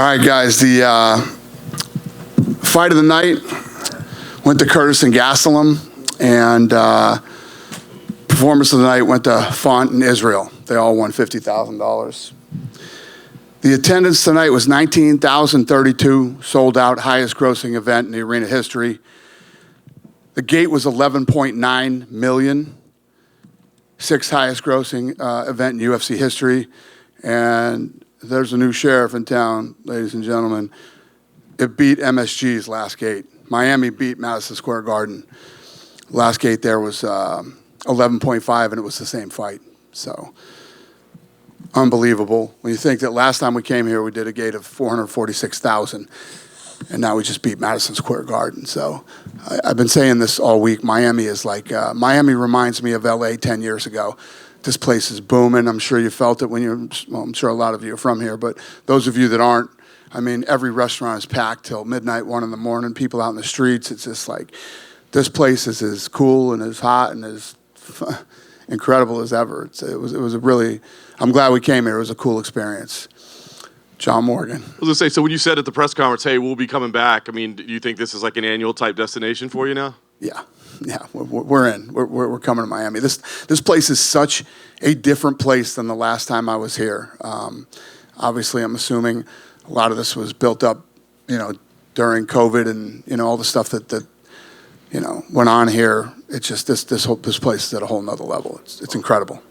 All right, guys, the fight of the night went to Curtis and Gastelum, and performance of the night went to Font and Israel. They all won $50,000. The attendance tonight was 19,032, sold out, highest grossing event in the arena history. The gate was 11.9 million, sixth highest grossing event in UFC history. And there's a new sheriff in town, ladies and gentlemen. It beat MSG's last gate. Miami beat Madison Square Garden. Last gate there was 11.5, and it was the same fight. So, unbelievable. When you think that last time we came here, we did a gate of 446,000, and now we just beat Madison Square Garden. So, I've been saying this all week. Miami is like, Miami reminds me of LA 10 years ago. This place is booming. I'm sure you felt it when you're, well, I'm sure a lot of you are from here, but those of you that aren't, I mean, every restaurant is packed till midnight, 1 in the morning, people out in the streets. It's just like, this place is as cool and as hot and as incredible as ever. It was a really, I'm glad we came here. It was a cool experience. John Morgan. I was going to say, so when you said at the press conference, hey, we'll be coming back, I mean, do you think this is like an annual type destination for you now? Yeah. Yeah, we're in. We're coming to Miami. This place is such a different place than the last time I was here. Obviously, I'm assuming a lot of this was built up, during COVID and all the stuff that went on here. It's just this place is at a whole nother level. It's incredible.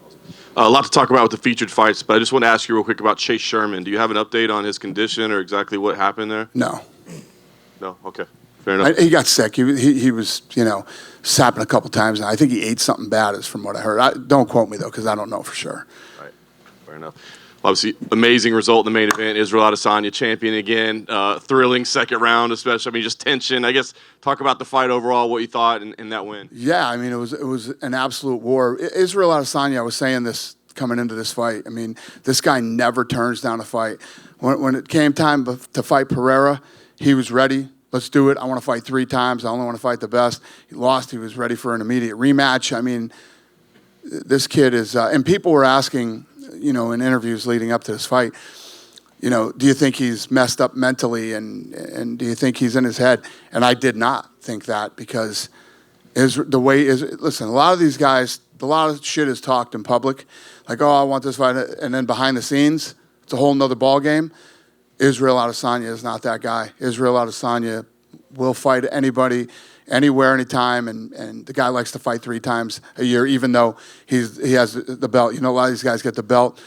A lot to talk about with the featured fights, but I just want to ask you real quick about Chase Sherman. Do you have an update on his condition or exactly what happened there? No. No. Okay. Fair enough. He got sick. He was, sapping a couple times, and I think he ate something bad, is from what I heard. Don't quote me, though, because I don't know for sure. Right. Fair enough. Obviously, amazing result in the main event. Israel Adesanya champion again. Thrilling second round, especially. I mean, just tension. I guess talk about the fight overall, what you thought in that win. Yeah, I mean, it was an absolute war. Israel Adesanya, I was saying this coming into this fight. I mean, this guy never turns down a fight. When it came time to fight Pereira, he was ready. Let's do it. I want to fight 3 times. I only want to fight the best. He lost. He was ready for an immediate rematch. I mean, this kid is, and people were asking, in interviews leading up to this fight, do you think he's messed up mentally and do you think he's in his head? And I did not think that, because listen, a lot of these guys, a lot of shit is talked in public, like, oh, I want this fight, and then behind the scenes, it's a whole nother ball game. Israel Adesanya is not that guy. Israel Adesanya will fight anybody, anywhere, anytime, and the guy likes to fight 3 times a year, even though he has the belt. A lot of these guys get the belt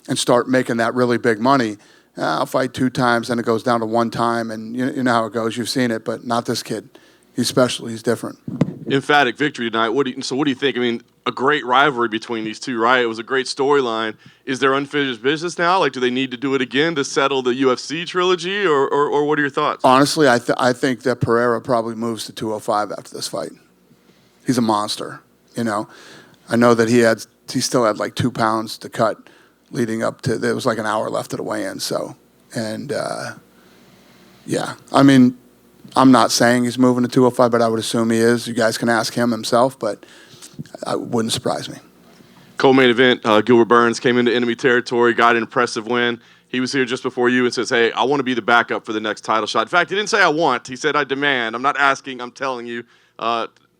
and start making that really big money. I'll fight 2 times, then it goes down to 1 time, and you know how it goes. You've seen it, but not this kid. He's special. He's different. Emphatic victory tonight. What do you think? I mean, a great rivalry between these two, right? It was a great storyline. Is there unfinished business now? Like, do they need to do it again to settle the UFC trilogy, or what are your thoughts? Honestly, I think that Pereira probably moves to 205 after this fight. He's a monster. I know that he still had like 2 pounds to cut leading up to. There was like an hour left of the weigh-in. So, and yeah, I mean, I'm not saying he's moving to 205, but I would assume he is. You guys can ask him himself, but it wouldn't surprise me. Co-main event, Gilbert Burns came into enemy territory, got an impressive win. He was here just before you and says, hey, I want to be the backup for the next title shot. In fact, he didn't say I want. He said I demand. I'm not asking. I'm telling you.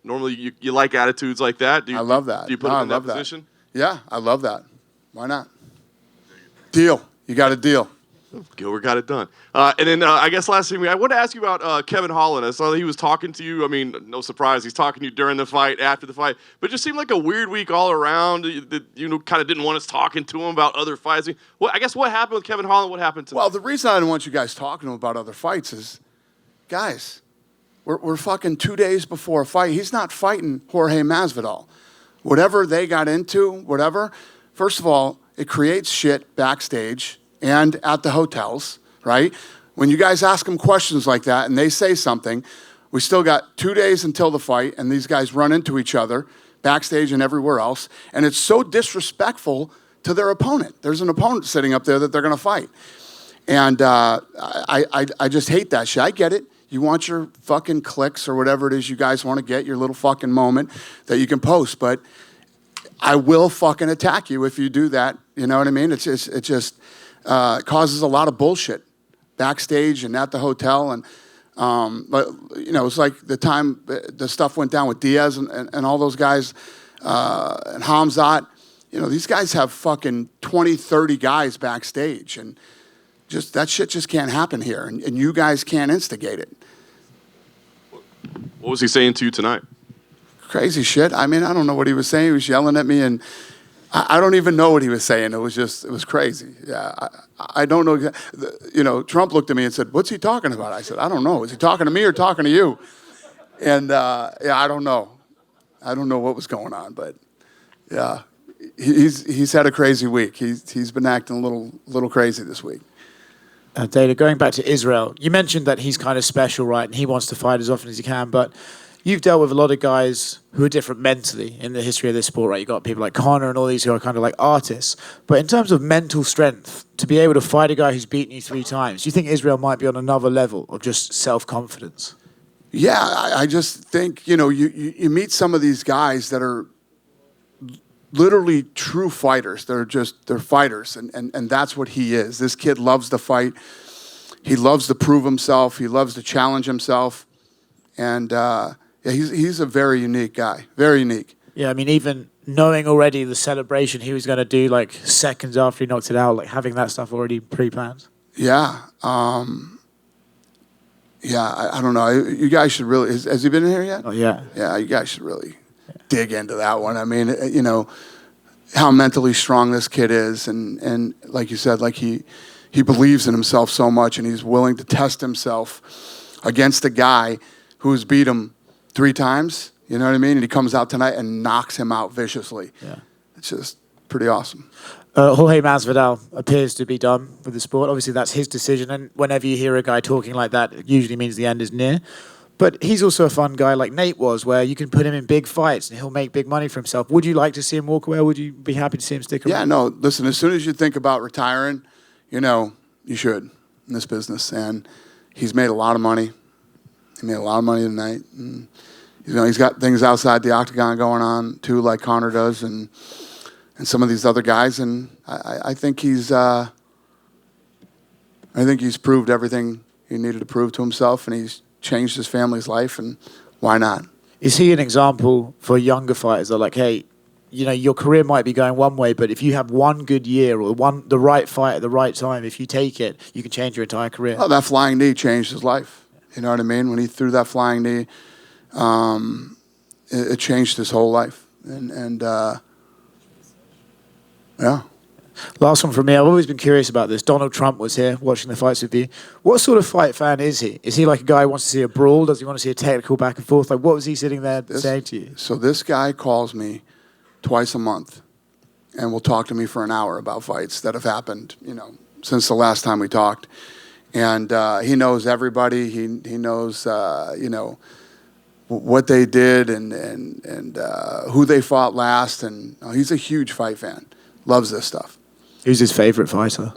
Normally, you like attitudes like that. I love that. Do you put him in that position? Yeah, I love that. Why not? Deal. You got a deal. Gilbert got it done. And then I guess last thing, I want to ask you about Kevin Holland. I saw that he was talking to you. I mean, no surprise, he's talking to you during the fight, after the fight. But it just seemed like a weird week all around. That kind of didn't want us talking to him about other fights. I guess what happened with Kevin Holland? What happened to him? Well, the reason I didn't want you guys talking to him about other fights is, guys, we're fucking 2 days before a fight. He's not fighting Jorge Masvidal. Whatever they got into, first of all, it creates shit backstage and at the hotels, right? When you guys ask them questions like that and they say something, we still got 2 days until the fight, and these guys run into each other backstage and everywhere else, and it's so disrespectful to their opponent. There's an opponent sitting up there that they're going to fight. And I just hate that shit. I get it. You want your fucking clicks or whatever it is you guys want to get, your little fucking moment that you can post, but I will fucking attack you if you do that. You know what I mean? It just causes a lot of bullshit backstage and at the hotel. And but it's like the time the stuff went down with Diaz and all those guys and Hamzat. These guys have fucking 20, 30 guys backstage, and just that shit just can't happen here, and you guys can't instigate it. What was he saying to you tonight? Crazy shit. I mean, I don't know what he was saying. He was yelling at me, and I don't even know what he was saying. It was crazy. Yeah, I don't know. Trump looked at me and said, "What's he talking about?" I said, "I don't know. Is he talking to me or talking to you?" And I don't know. I don't know what was going on, but yeah, he's had a crazy week. He's been acting a little crazy this week. Dana, going back to Israel, you mentioned that he's kind of special, right? And he wants to fight as often as he can, but you've dealt with a lot of guys who are different mentally in the history of this sport, right? You've got people like Conor and all these who are kind of like artists. But in terms of mental strength, to be able to fight a guy who's beaten you 3 times, do you think Israel might be on another level of just self-confidence? Yeah, I just think, you meet some of these guys that are literally true fighters. They're fighters, and that's what he is. This kid loves to fight. He loves to prove himself. He loves to challenge himself. And he's a very unique guy, very unique. Yeah, I mean, even knowing already the celebration he was going to do like seconds after he knocked it out, like having that stuff already pre-planned. Yeah. I don't know. You guys should really, has he been in here yet? Oh, yeah. Yeah, you guys should really dig into that one. I mean, how mentally strong this kid is. And like you said, like he believes in himself so much, and he's willing to test himself against a guy who's beat him 3 times. You know what I mean? And he comes out tonight and knocks him out viciously. Yeah. It's just pretty awesome. Jorge Masvidal appears to be done with the sport. Obviously, that's his decision. And whenever you hear a guy talking like that, it usually means the end is near. But he's also a fun guy like Nate was, where you can put him in big fights and he'll make big money for himself. Would you like to see him walk away, or would you be happy to see him stick around? Yeah, no, listen, as soon as you think about retiring, you should in this business. And he's made a lot of money. He made a lot of money tonight. And, he's got things outside the octagon going on, too, like Conor does, and some of these other guys. And I think he's proved everything he needed to prove to himself, and he's changed his family's life, and why not? Is he an example for younger fighters that are like, hey, your career might be going one way, but if you have one good year or the right fight at the right time, if you take it, you can change your entire career? Oh, that flying knee changed his life. You know what I mean? When he threw that flying knee, it changed his whole life. And yeah. Last one from me. I've always been curious about this. Donald Trump was here watching the fights with you. What sort of fight fan is he? Is he like a guy who wants to see a brawl? Does he want to see a technical back and forth? Like, what was he sitting there saying to you? So this guy calls me twice a month and will talk to me for an hour about fights that have happened, since the last time we talked. And he knows everybody. He knows, what they did and who they fought last. And he's a huge fight fan. Loves this stuff. Who's his favorite fighter?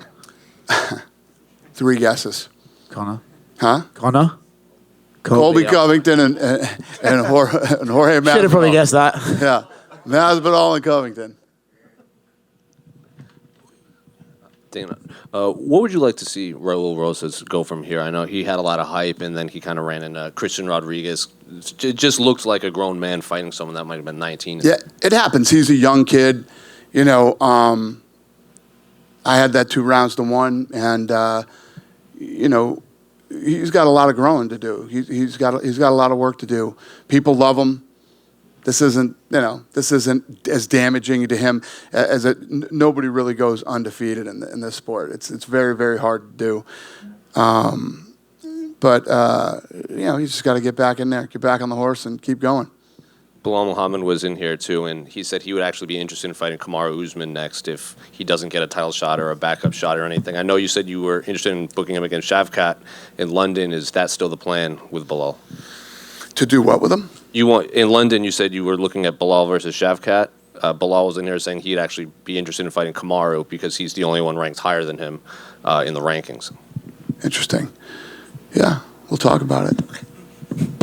3 guesses. Conor. Huh? Conor? Colby Covington and Jorge Masvidal. Should have probably guessed that. Yeah. Masvidal and Covington. Dana, what would you like to see Raul Rosas go from here? I know he had a lot of hype, and then he kind of ran into Christian Rodriguez. It just looked like a grown man fighting someone that might have been 19. Yeah, it happens. He's a young kid. I had that 2 rounds to 1, and he's got a lot of growing to do. He's got a lot of work to do. People love him. This isn't as damaging to him as nobody really goes undefeated in this sport. It's very, very hard to do. But he's just got to get back in there, get back on the horse, and keep going. Bilal Muhammad was in here too, and he said he would actually be interested in fighting Kamaru Usman next if he doesn't get a title shot or a backup shot or anything. I know you said you were interested in booking him against Shavkat in London. Is that still the plan with Bilal? To do what with him? In London, you said you were looking at Bilal versus Shavkat. Bilal was in here saying he'd actually be interested in fighting Kamaru because he's the only one ranked higher than him in the rankings. Interesting. Yeah, we'll talk about it.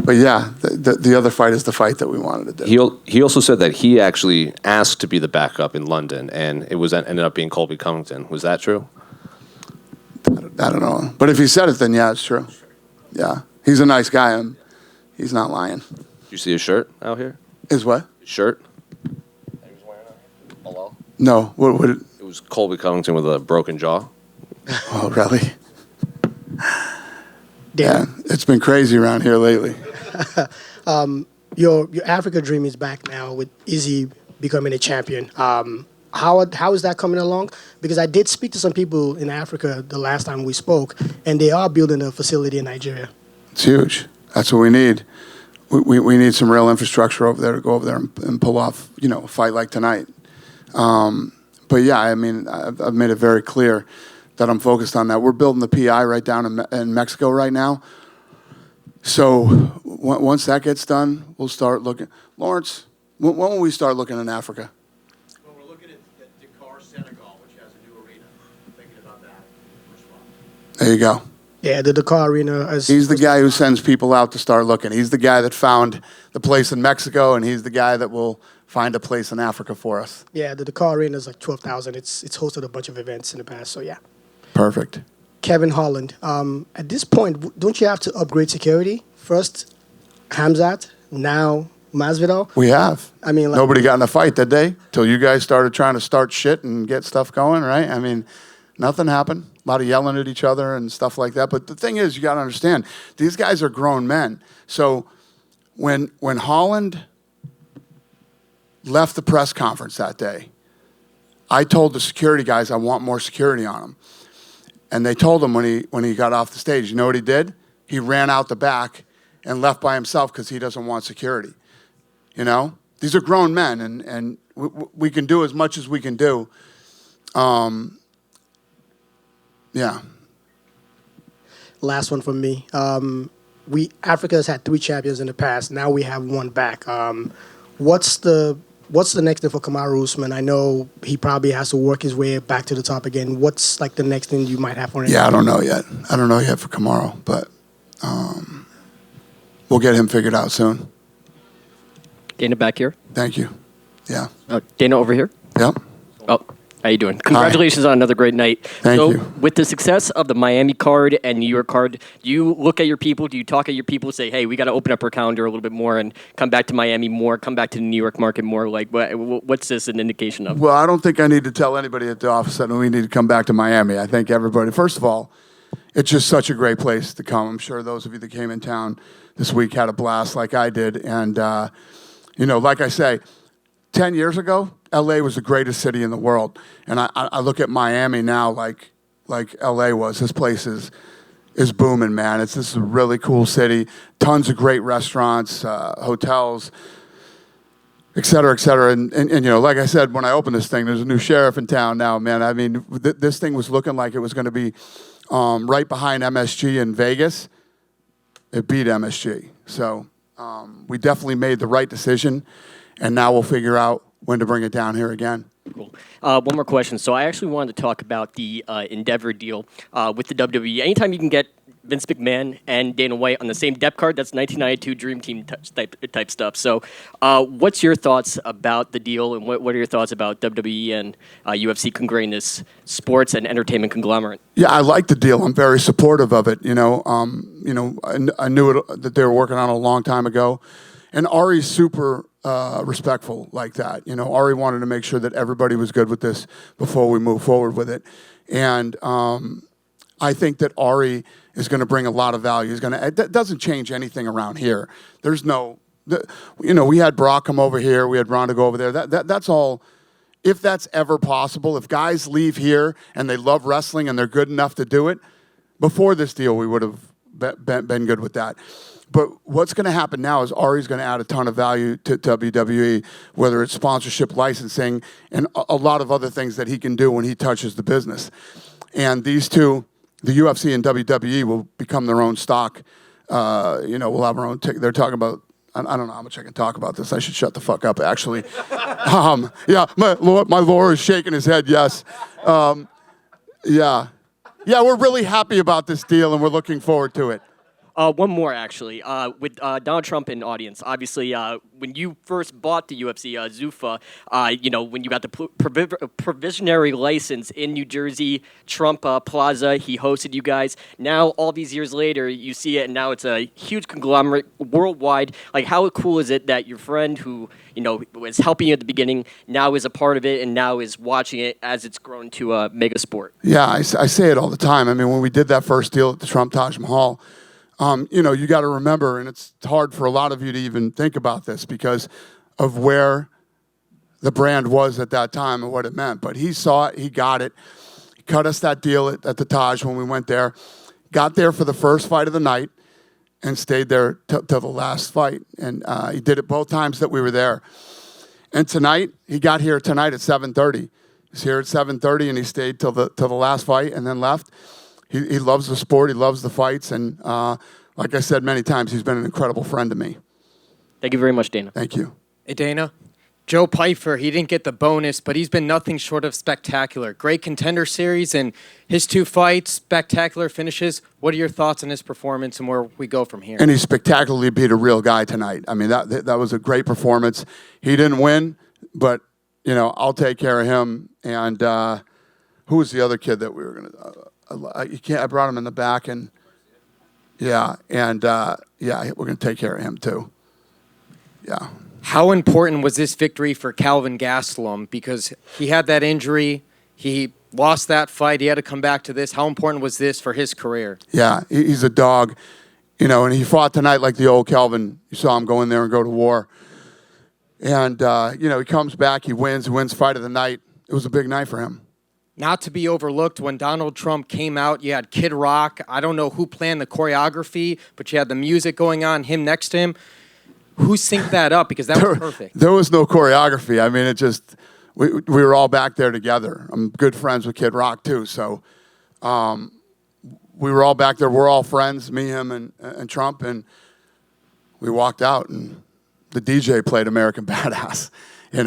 But yeah, the other fight is the fight that we wanted to do. He also said that he actually asked to be the backup in London, and it ended up being Colby Covington. Was that true? I don't I don't know. But if he said it, then yeah, it's true. Yeah. He's a nice guy. He's not lying. You see his shirt out here? His what? His shirt? That he was wearing out here? Hello? No. What It was Colby Covington with a broken jaw. Oh, really? Dan, Yeah. It's been crazy around here lately. your Africa dream is back now with Izzy becoming a champion. How is that coming along? Because I did speak to some people in Africa the last time we spoke, and they are building a facility in Nigeria. It's huge. That's what we need. We need some real infrastructure over there to go over there and pull off, a fight like tonight. But yeah, I mean, I've made it very clear that I'm focused on that. We're building the PI right down in Mexico right now. So once that gets done, we'll start looking. Lawrence, when will we start looking in Africa? Well, we're looking at Dakar, Senegal, which has a new arena. Thinking about that first spot. There you go. Yeah, the Dakar Arena. He's the guy who sends people out to start looking. He's the guy that found the place in Mexico, and he's the guy that will find a place in Africa for us. Yeah, the Dakar Arena is like 12,000. It's hosted a bunch of events in the past, so yeah. Perfect. Kevin Holland. At this point, don't you have to upgrade security? First, Hamzat, now Masvidal. We have. I mean, like, Nobody got in a fight, did they? Till you guys started trying to start shit and get stuff going, right? I mean, nothing happened. A lot of yelling at each other and stuff like that. But the thing is, you got to understand, these guys are grown men. So when Holland left the press conference that day, I told the security guys I want more security on him. And they told him when he got off the stage, you know what he did? He ran out the back and left by himself because he doesn't want security. These are grown men, and we can do as much as we can do. Yeah. last one from me. Africa has had 3 champions in the past. Now we have one back. What's the next thing for Kamaru Usman? I know he probably has to work his way back to the top again. What's like the next thing you might have for him? Yeah, I don't know yet. I don't know yet for Kamaru, but we'll get him figured out soon. Dana back here. Thank you. Yeah. Dana over here. Yep. Oh, how you doing? Congratulations on another great night. Thank you. With the success of the Miami card and New York card, do you look at your people? Do you talk at your people? Say, hey, we got to open up our calendar a little bit more and come back to Miami more, come back to the New York market more? Like, what's this an indication of? Well, I don't think I need to tell anybody at the office that we need to come back to Miami. I think everybody, first of all, it's just such a great place to come. I'm sure those of you that came in town this week had a blast like I did. And, like I say, 10 years ago, LA was the greatest city in the world. And I look at Miami now like LA was. This place is booming, man. This is a really cool city. Tons of great restaurants, hotels, et cetera, et cetera. And like I said, when I opened this thing, there's a new sheriff in town now, man. I mean, this thing was looking like it was going to be right behind MSG in Vegas. It beat MSG. So we definitely made the right decision. And now we'll figure out when to bring it down here again. Cool. One more question. So I actually wanted to talk about the Endeavor deal with the WWE. Anytime you can get Vince McMahon and Dana White on the same depth card, that's 1992 Dream Team type stuff. So what's your thoughts about the deal, and what are your thoughts about WWE and UFC congraining this sports and entertainment conglomerate? Yeah, I like the deal. I'm very supportive of it. I knew that they were working on it a long time ago. And Ari's super respectful like that. Ari wanted to make sure that everybody was good with this before we move forward with it. And I think that Ari is going to bring a lot of value. That doesn't change anything around here. There's no, we had Brock come over here. We had Ronda go over there. That's all. If that's ever possible, if guys leave here and they love wrestling and they're good enough to do it, before this deal, we would have been good with that. But what's going to happen now is Ari's going to add a ton of value to WWE, whether it's sponsorship, licensing, and a lot of other things that he can do when he touches the business. And these two, the UFC and WWE, will become their own stock. We'll have our own ticket. They're talking about, I don't know how much I can talk about this. I should shut the fuck up, actually. My lawyer is shaking his head, yes. Yeah, we're really happy about this deal, and we're looking forward to it. One more, actually. With Donald Trump in audience, obviously, when you first bought the UFC, Zuffa, when you got the provisionary license in New Jersey, Trump Plaza, he hosted you guys. Now, all these years later, you see it, and now it's a huge conglomerate worldwide. Like, how cool is it that your friend who, was helping you at the beginning, now is a part of it, and now is watching it as it's grown to a mega sport? Yeah, I say it all the time. I mean, when we did that first deal at the Trump Taj Mahal, you got to remember, and it's hard for a lot of you to even think about this because of where the brand was at that time and what it meant. But he saw it, he got it, he cut us that deal at the Taj when we went there, got there for the first fight of the night, and stayed there till the last fight. And he did it both times that we were there. And tonight, he got here tonight at 7:30. He's here at 7:30, and he stayed till the last fight and then left. He loves the sport. He loves the fights. And like I said many times, he's been an incredible friend to me. Thank you very much, Dana. Thank you. Hey, Dana. Joe Pyfer, he didn't get the bonus, but he's been nothing short of spectacular. Great contender series, and his 2 fights, spectacular finishes. What are your thoughts on his performance and where we go from here? And he spectacularly beat a real guy tonight. I mean, that was a great performance. He didn't win, but, I'll take care of him. And who was the other kid that we were going to I brought him in the back, and we're going to take care of him too. Yeah. How important was this victory for Kelvin Gastelum? Because he had that injury, he lost that fight, he had to come back to this. How important was this for his career? Yeah, he's a dog, and he fought tonight like the old Kelvin. You saw him go in there and go to war. And, he comes back, he wins fight of the night. It was a big night for him. Not to be overlooked, when Donald Trump came out, you had Kid Rock. I don't know who planned the choreography, but you had the music going on, him next to him. Who synced that up? Because that was perfect. There was no choreography. I mean, it just, we were all back there together. I'm good friends with Kid Rock, too. So we were all back there. We're all friends, me, him, and Trump. And we walked out, and the DJ played American Badass, it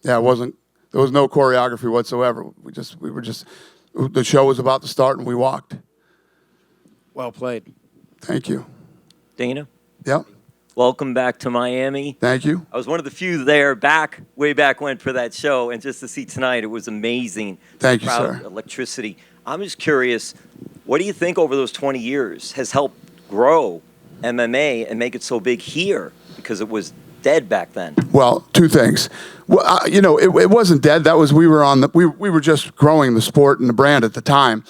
wasn't. There was no choreography whatsoever. The show was about to start, and we walked. Well played. Thank you. Dana? Yep. Welcome back to Miami. Thank you. I was one of the few there way back when for that show, and just to see tonight, it was amazing. Thank you, sir. Electricity. I'm just curious, what do you think over those 20 years has helped grow MMA and make it so big here? Because it was dead back then. Well, 2 things. Well, it wasn't dead. That was we were just growing the sport and the brand at the time.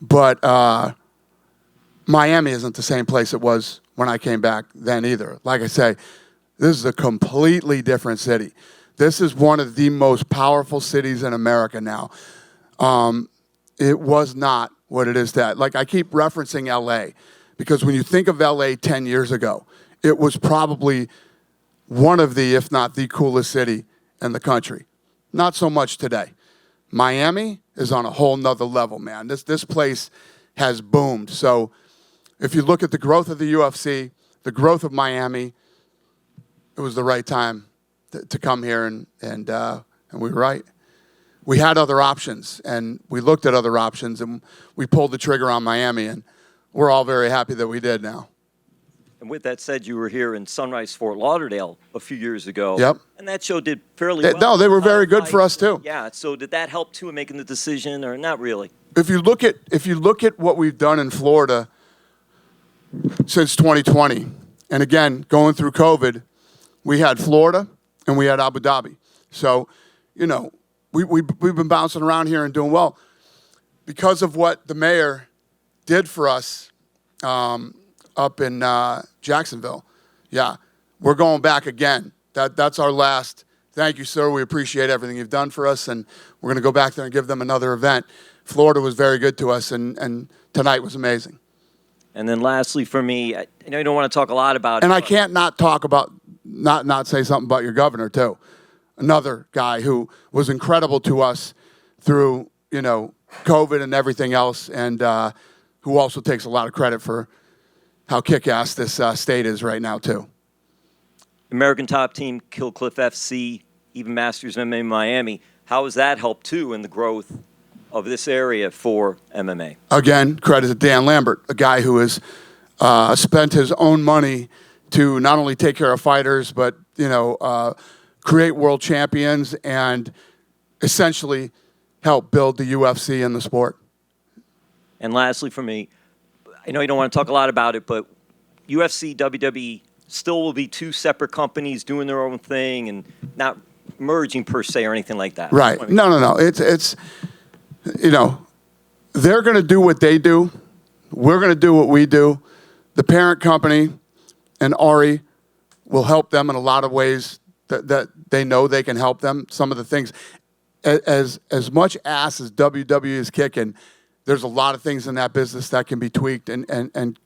But Miami isn't the same place it was when I came back then either. Like I say, this is a completely different city. This is one of the most powerful cities in America now. It was not what it is today. Like I keep referencing LA because when you think of LA 10 years ago, it was probably one of the, if not the coolest city in the country. Not so much today. Miami is on a whole nother level, man. This place has boomed. So if you look at the growth of the UFC, the growth of Miami, it was the right time to come here, and we were right. We had other options, and we looked at other options, and we pulled the trigger on Miami, and we're all very happy that we did now. And with that said, you were here in Sunrise, Fort Lauderdale a few years ago. Yep. And that show did fairly well. No, they were very good for us too. Yeah. So did that help too in making the decision, or not really? If you look at what we've done in Florida since 2020, and again going through COVID, we had Florida and we had Abu Dhabi. So, we've been bouncing around here and doing well because of what the mayor did for us. Up in Jacksonville. Yeah, we're going back again. That's our last. Thank you, sir. We appreciate everything you've done for us, and we're going to go back there and give them another event. Florida was very good to us, and tonight was amazing. And then lastly for me, I know you don't want to talk a lot about it. And I can't not talk about, not say something about your governor, too. Another guy who was incredible to us through, COVID and everything else, and who also takes a lot of credit for how kick-ass this state is right now, too. American Top Team, Kill Cliff FC, even Masters MMA Miami. How has that helped, too, in the growth of this area for MMA. Again, credit to Dan Lambert, a guy who has spent his own money to not only take care of fighters, but create world champions and essentially help build the UFC and the sport. And lastly, for me, I know you don't want to talk a lot about it, but UFC, WWE still will be two separate companies doing their own thing and not merging per se or anything like that. Right. No. It's they're going to do what they do. We're going to do what we do. The parent company and Ari will help them in a lot of ways that they know they can help them. Some of the things, as much ass as WWE is kicking, there's a lot of things in that business that can be tweaked and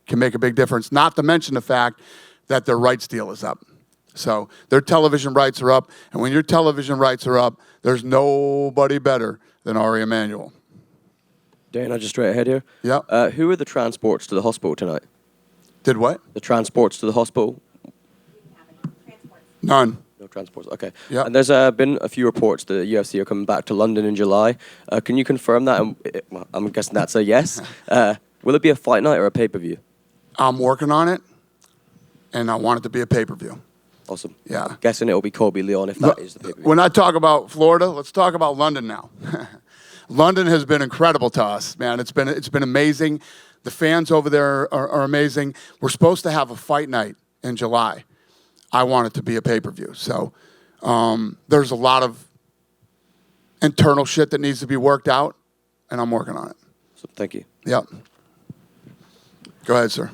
can make a big difference. Not to mention the fact that their rights deal is up. So their television rights are up. And when your television rights are up, there's nobody better than Ari Emanuel. Dana, just straight ahead here. Yeah. Who are the transports to the hospital tonight? Did what? The transports to the hospital? None. No transports, okay. Yeah. And there's been a few reports that the UFC are coming back to London in July. Can you confirm that? Well, I'm guessing that's a yes. Will it be a fight night or a pay-per-view? I'm working on it, and I want it to be a pay-per-view. Awesome. Yeah. I'm guessing it'll be Kobe Leon if that is the pay-per-view. When I talk about Florida, let's talk about London now. London has been incredible to us, man. It's been amazing. The fans over there are amazing. We're supposed to have a fight night in July. I want it to be a pay-per-view. So there's a lot of internal shit that needs to be worked out, and I'm working on it. So, thank you. Yep. Go ahead, sir.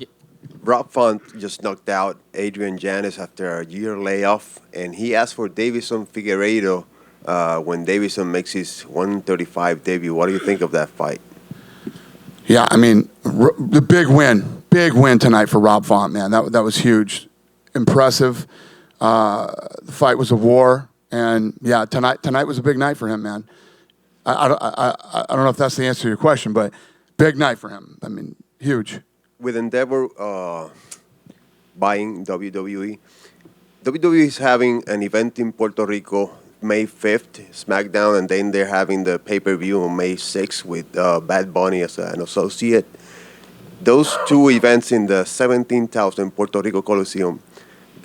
Rob Font just knocked out Adrian Janis after a year layoff, and he asked for Davison Figueiredo when Davison makes his 135 debut. What do you think of that fight? Yeah, I mean, the big win tonight for Rob Font, man. That was huge, impressive. The fight was a war, and yeah, tonight was a big night for him, man. I don't know if that's the answer to your question, but big night for him. I mean, huge. With Endeavor buying WWE, WWE is having an event in Puerto Rico May 5th, SmackDown, and then they're having the pay-per-view on May 6th with Bad Bunny as an associate. Those two events in the 17,000 Puerto Rico Coliseum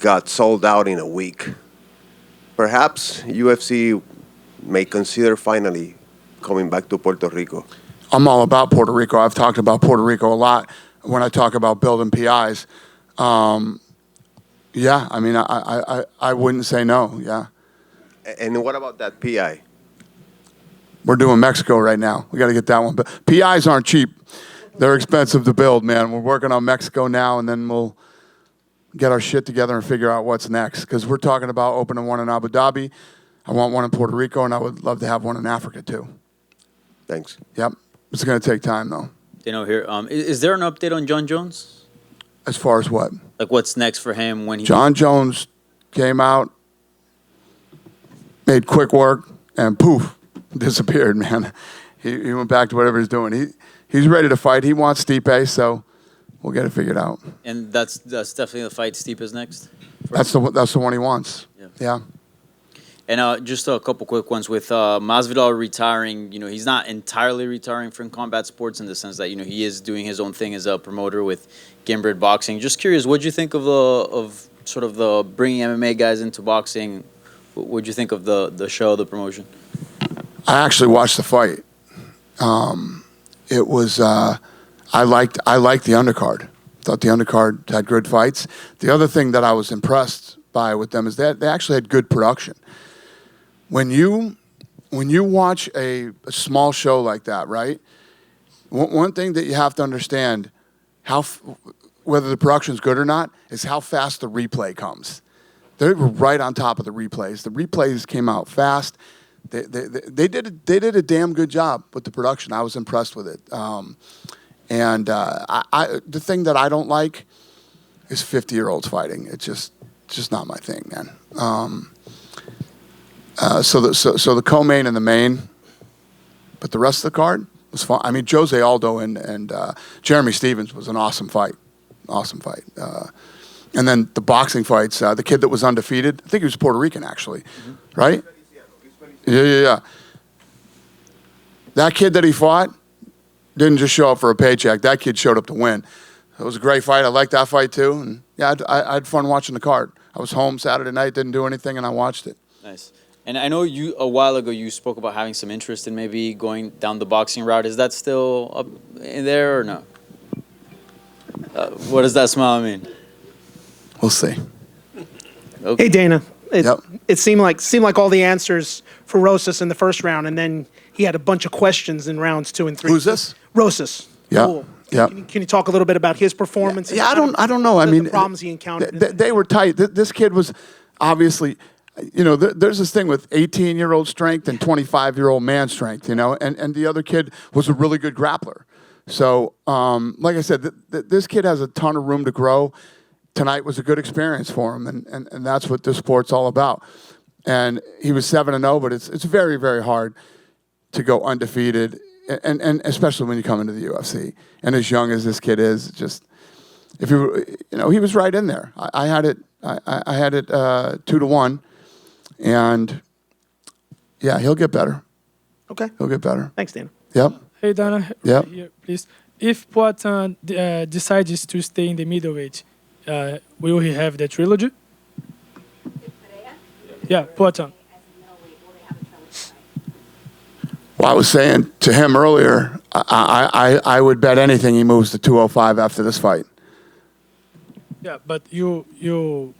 got sold out in a week. Perhaps UFC may consider finally coming back to Puerto Rico. I'm all about Puerto Rico. I've talked about Puerto Rico a lot when I talk about building PIs. Yeah, I mean, I wouldn't say no, yeah. And what about that PI? We're doing Mexico right now. We got to get that one. But PIs aren't cheap. They're expensive to build, man. We're working on Mexico now, and then we'll get our shit together and figure out what's next. Because we're talking about opening one in Abu Dhabi. I want one in Puerto Rico, and I would love to have one in Africa, too. Thanks. Yep. It's going to take time, though. Here, is there an update on Jon Jones? As far as what? Like, what's next for him when he... Jon Jones came out, made quick work, and poof, disappeared, man. He went back to whatever he's doing. He's ready to fight. He wants Stipe, so we'll get it figured out. And that's definitely the fight Stipe is next? That's the one he wants. Yeah. And just a couple quick ones with Masvidal retiring. He's not entirely retiring from combat sports in the sense that he is doing his own thing as a promoter with Gimbrid Boxing. Just curious, what do you think of the bringing MMA guys into boxing? What do you think of the show, the promotion? I actually watched the fight. It was I liked the undercard. Thought the undercard had good fights. The other thing that I was impressed by with them is that they actually had good production. When you watch a small show like that, right? One thing that you have to understand whether the production's good or not is how fast the replay comes. They were right on top of the replays. The replays came out fast. They did a damn good job with the production. I was impressed with it. The thing that I don't like is 50-year-olds fighting. It's just not my thing, man. So the co-main and the main, but the rest of the card was fun. I mean, Jose Aldo and Jeremy Stevens was an awesome fight. And then the boxing fights, the kid that was undefeated, I think he was Puerto Rican actually, right? Yeah. That kid that he fought didn't just show up for a paycheck. That kid showed up to win. It was a great fight. I liked that fight too. And yeah, I had fun watching the card. I was home Saturday night, didn't do anything, and I watched it. Nice. And I know you a while ago you spoke about having some interest in maybe going down the boxing route. Is that still up in there or no? What does that smile mean? We'll see. Okay. Hey Dana, Yep. it seemed like all the answers for Rosas in the first round, and then he had a bunch of questions in rounds 2 and 3. Who's this? Rosas. Yeah. Cool. Yeah. Can you talk a little bit about his performance? and Yeah, I kind of don't know. I the mean, problems he encountered. They were tight. This kid was obviously, there's this thing with 18-year-old strength and 25-year-old man strength, and the other kid was a really good grappler. So, like I said, this kid has a ton of room to grow. Tonight was a good experience for him, and that's what this sport's all about. And he was 7-0, but it's very, very hard to go undefeated, and especially when you come into the UFC. And as young as this kid is, just if he was right in there. I had it 2-1, and yeah, he'll get better. Okay. He'll get better. Thanks, Dana. Yep. Hey, Dana. Yep. Here, please. If Poatan decides to stay in the middleweight, will he have the trilogy? Yeah, Poatan. Well, I was saying to him earlier, I would bet anything he moves to 205 after this fight. Yeah, but you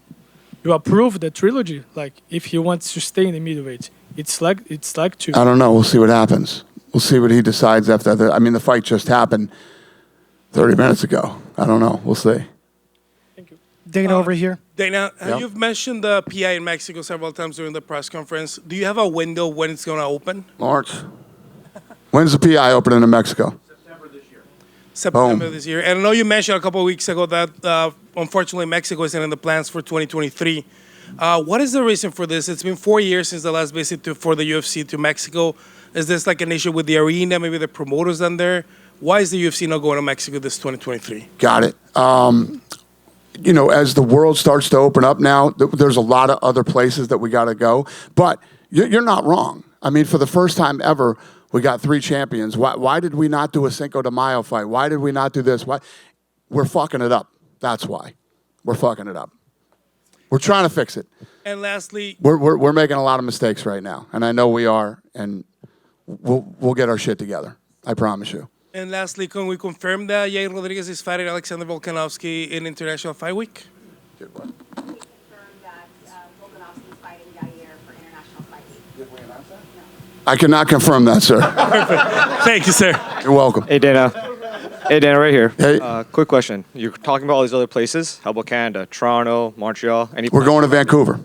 approve the trilogy? Like, if he wants to stay in the middleweight, it's like to. I don't know. We'll see what happens. We'll see what he decides after that. I mean, the fight just happened 30 minutes ago. I don't know. We'll see. Dana over here. Dana, Yep. you've mentioned the PI in Mexico several times during the press conference. Do you have a window when it's going to open? Lawrence, when's the PI opening in Mexico? September this year. And I know you mentioned a couple of weeks ago that unfortunately Mexico isn't in the plans for 2023. What is the reason for this? It's been 4 years since the last visit for the UFC to Mexico. Is this like an issue with the arena, maybe the promoters down there? Why is the UFC not going to Mexico this 2023? Got it. As the world starts to open up now, there's a lot of other places that we got to go. But you're not wrong. I mean, for the first time ever, we got 3 champions. Why did we not do a Cinco de Mayo fight? Why did we not do this? Why? We're fucking it up. That's why. We're fucking it up. We're trying to fix it. And lastly, We're making a lot of mistakes right now, and I know we are, and we'll get our shit together. I promise you. And lastly, can we confirm that Yair Rodriguez is fighting Alexander Volkanovski in International Fight Week? I cannot confirm that, sir. Perfect. Thank you, sir. You're welcome. Hey, Dana. Hey, Dana, right here. Hey. Quick question. You're talking about all these other places. How about Canada, Toronto, Montreal? We're going to Vancouver.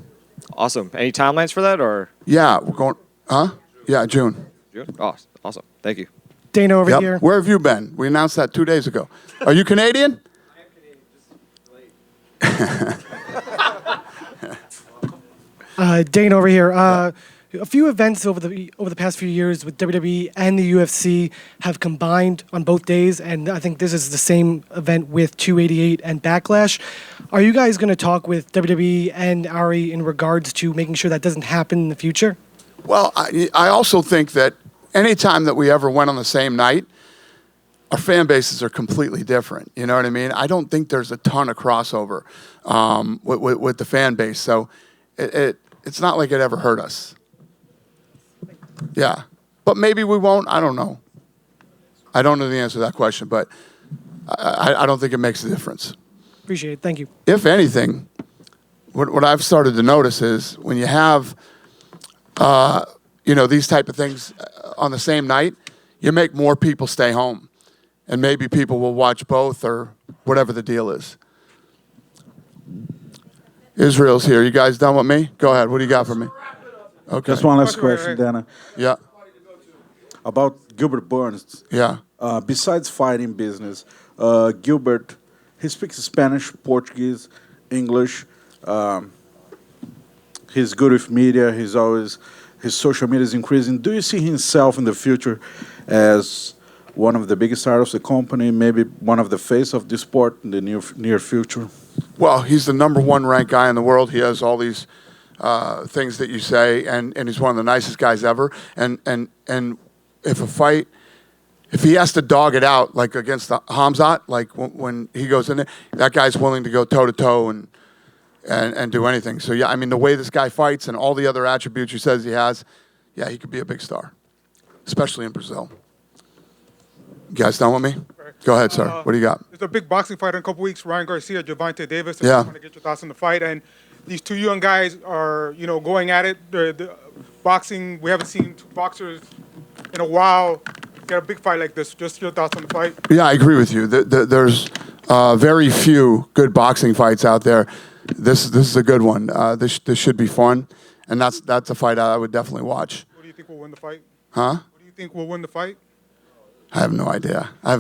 Awesome. Any timelines for that, or? Yeah, we're going. Huh? Yeah, June. June? Oh, awesome. Thank you. Dana over Yep. here. Where have you been? We announced that 2 days ago. Are you Canadian? Dana over here. A few events over the past few years with WWE and the UFC have combined on both days, and I think this is the same event with 288 and Backlash. Are you guys going to talk with WWE and Ari in regards to making sure that doesn't happen in the future? Well, I also think that anytime that we ever went on the same night, our fan bases are completely different. You know what I mean? I don't think there's a ton of crossover with the fan base. So it's not like it ever hurt us. Yeah. But maybe we won't. I don't know. I don't know the answer to that question, but I don't think it makes a difference. Appreciate it. Thank you. If anything, what I've started to notice is when you have these type of things on the same night, you make more people stay home. And maybe people will watch both or whatever the deal is. Israel's here. You guys done with me? Go ahead. What do you got for me? Okay. Just one last question, Dana. Yeah. About Gilbert Burns. Yeah. Besides fighting business, Gilbert, he speaks Spanish, Portuguese, English. He's good with media. His social media is increasing. Do you see himself in the future as one of the biggest stars of the company, maybe one of the face of the sport in the near future? Well, he's the #1 ranked guy in the world. He has all these things that you say, and he's one of the nicest guys ever. And if he has to dog it out, like against the Hamzat, like when he goes in there, that guy's willing to go toe-to-toe and do anything. So, yeah, I mean, the way this guy fights and all the other attributes he says he has, yeah, he could be a big star, especially in Brazil. You guys done with me? Go ahead, sir. What do you got? There's a big boxing fight in a couple weeks, Ryan Garcia, Gervonta Davis. Yeah. I want to get your thoughts on the fight. And these two young guys are, going at it. The boxing, we haven't seen two boxers in a while get a big fight like this. Just your thoughts on the fight. Yeah, I agree with you. There's very few good boxing fights out there. This is a good one. This should be fun, and that's a fight I would definitely watch. Who do you think will win the fight? Huh? Who do you think will win the fight? I have no idea. I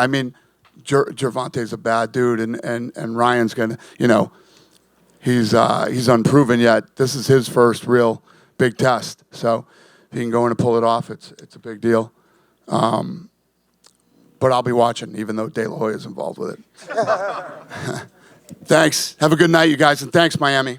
mean, Gervonta's a bad dude, and Ryan's gonna, he's unproven yet. This is his first real big test. So if he can go in and pull it off, it's a big deal. But I'll be watching, even though De La Hoya is involved with it. Thanks. Have a good night, you guys, and thanks, Miami.